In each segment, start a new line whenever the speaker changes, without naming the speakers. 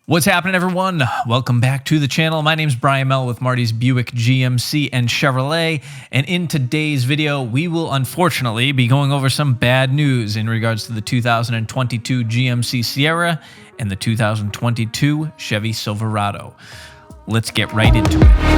What's happening, everyone? Welcome back to the channel. My name's Brian Mell with Marty's Buick, GMC, and Chevrolet. And in today's video, we will unfortunately be going over some bad news in regards to the 2022 GMC Sierra and the 2022 Chevy Silverado. Let's get right into it.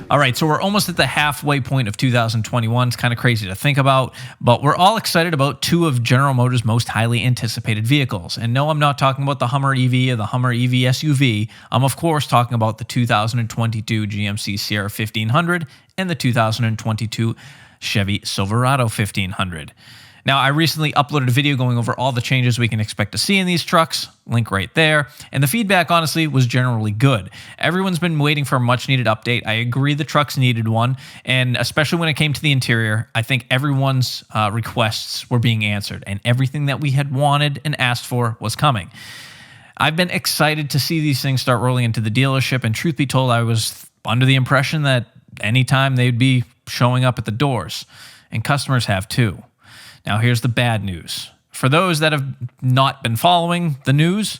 All right, so we're almost at the halfway point of 2021. It's kind of crazy to think about, but we're all excited about two of General Motors' most highly anticipated vehicles. And no, I'm not talking about the Hummer EV or the Hummer EV SUV. I'm, of course, talking about the 2022 GMC Sierra 1500 and the 2022 Chevy Silverado 1500. Now, I recently uploaded a video going over all the changes we can expect to see in these trucks, link right there, and the feedback, honestly, was generally good. Everyone's been waiting for a much-needed update. I agree the trucks needed one, and especially when it came to the interior, I think everyone's requests were being answered, and everything that we had wanted and asked for was coming. I've been excited to see these things start rolling into the dealership, and truth be told, I was under the impression that anytime they'd be showing up at the doors, and customers have too. Now, here's the bad news. For those that have not been following the news,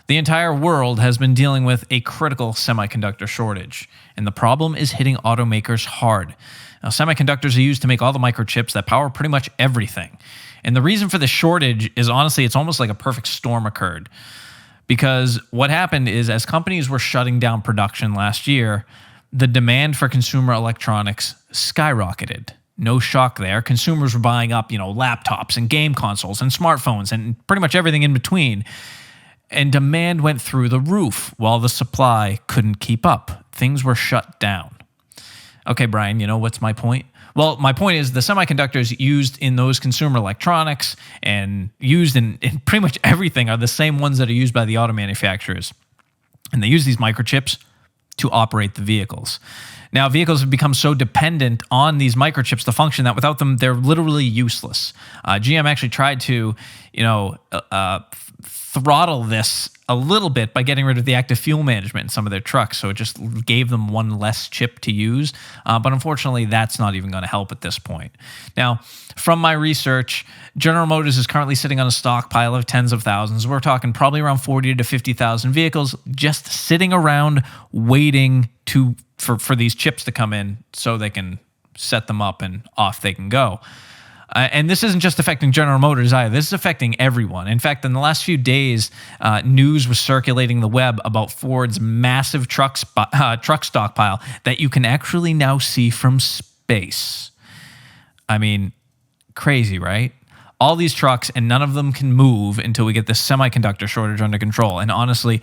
the entire world has been dealing with a critical semiconductor shortage, and the problem is hitting automakers hard. Now, semiconductors are used to make all the microchips that power pretty much everything. And the reason for the shortage is, honestly, it's almost like a perfect storm occurred. Because what happened is, as companies were shutting down production last year, the demand for consumer electronics skyrocketed. No shock there. Consumers were buying up, laptops and game consoles and smartphones and pretty much everything in between. And demand went through the roof while the supply couldn't keep up. Things were shut down. Okay, Brian, what's my point? Well, my point is the semiconductors used in those consumer electronics and used in pretty much everything are the same ones that are used by the auto manufacturers. And they use these microchips to operate the vehicles. Now, vehicles have become so dependent on these microchips to function that without them, they're literally useless. GM actually tried to, throttle this a little bit by getting rid of the active fuel management in some of their trucks. So it just gave them one less chip to use. But unfortunately, that's not even going to help at this point. Now, from my research, General Motors is currently sitting on a stockpile of tens of thousands. We're talking probably around 40 to 50,000 vehicles just sitting around waiting for these chips to come in so they can set them up and off they can go. And this isn't just affecting General Motors either. This is affecting everyone. In fact, in the last few days, news was circulating the web about Ford's massive truck stockpile that you can actually now see from space. I mean, crazy, right? All these trucks, and none of them can move until we get this semiconductor shortage under control. And honestly,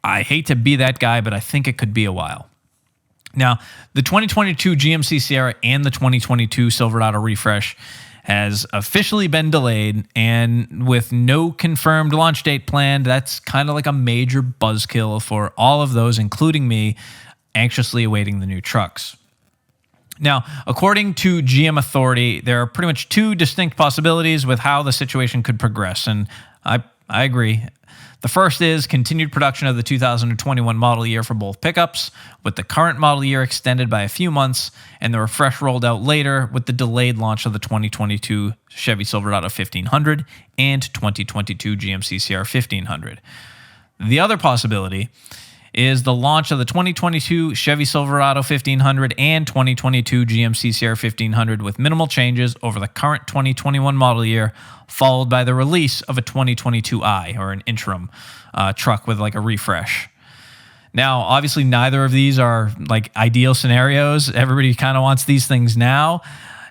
I hate to be that guy, but I think it could be a while. Now, the 2022 GMC Sierra and the 2022 Silverado refresh has officially been delayed, and with no confirmed launch date planned, that's kind of like a major buzzkill for all of those, including me, anxiously awaiting the new trucks. Now, according to GM Authority, there are pretty much two distinct possibilities with how the situation could progress, and I agree. The first is continued production of the 2021 model year for both pickups, with the current model year extended by a few months, and the refresh rolled out later with the delayed launch of the 2022 Chevy Silverado 1500 and 2022 GMC Sierra 1500. The other possibility is the launch of the 2022 Chevy Silverado 1500 and 2022 GMC Sierra 1500 with minimal changes over the current 2021 model year, followed by the release of a 2022i, or an interim truck with like a refresh. Now, obviously, neither of these are like ideal scenarios. Everybody kind of wants these things now.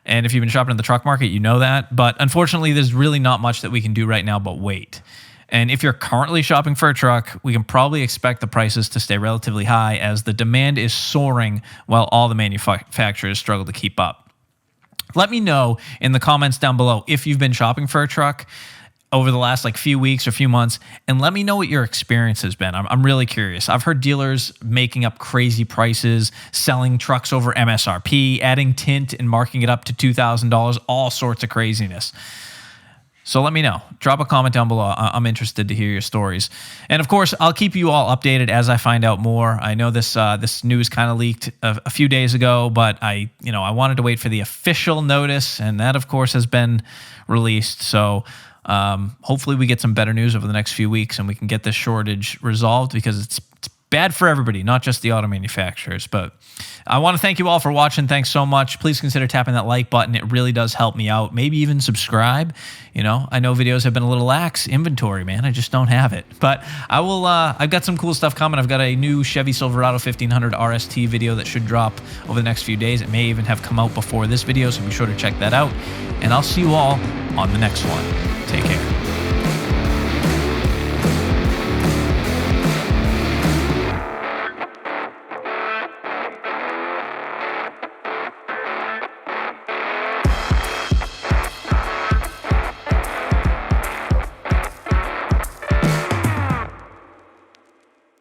And if you've been shopping in the truck market, you know that. But unfortunately, there's really not much that we can do right now but wait. And if you're currently shopping for a truck, we can probably expect the prices to stay relatively high as the demand is soaring while all the manufacturers struggle to keep up. Let me know in the comments down below if you've been shopping for a truck over the last few weeks or few months, and let me know what your experience has been. I'm really curious. I've heard dealers making up crazy prices, selling trucks over MSRP, adding tint and marking it up to $2,000, all sorts of craziness. So let me know. Drop a comment down below. I'm interested to hear your stories. And of course, I'll keep you all updated as I find out more. I know this news kind of leaked a few days ago, but I wanted to wait for the official notice, and that of course has been released. So Hopefully we get some better news over the next few weeks and we can get this shortage resolved, because it's bad for everybody, not just the auto manufacturers. But I want to thank you all for watching. Thanks so much. Please consider tapping that like button. It really does help me out. Maybe even subscribe. You know, I know videos have been a little lax. Inventory, man. I just don't have it. But I will, I've got some cool stuff coming. I've got a new Chevy Silverado 1500 RST video that should drop over the next few days. It may even have come out before this video, so be sure to check that out. And I'll see you all on the next one. Take care.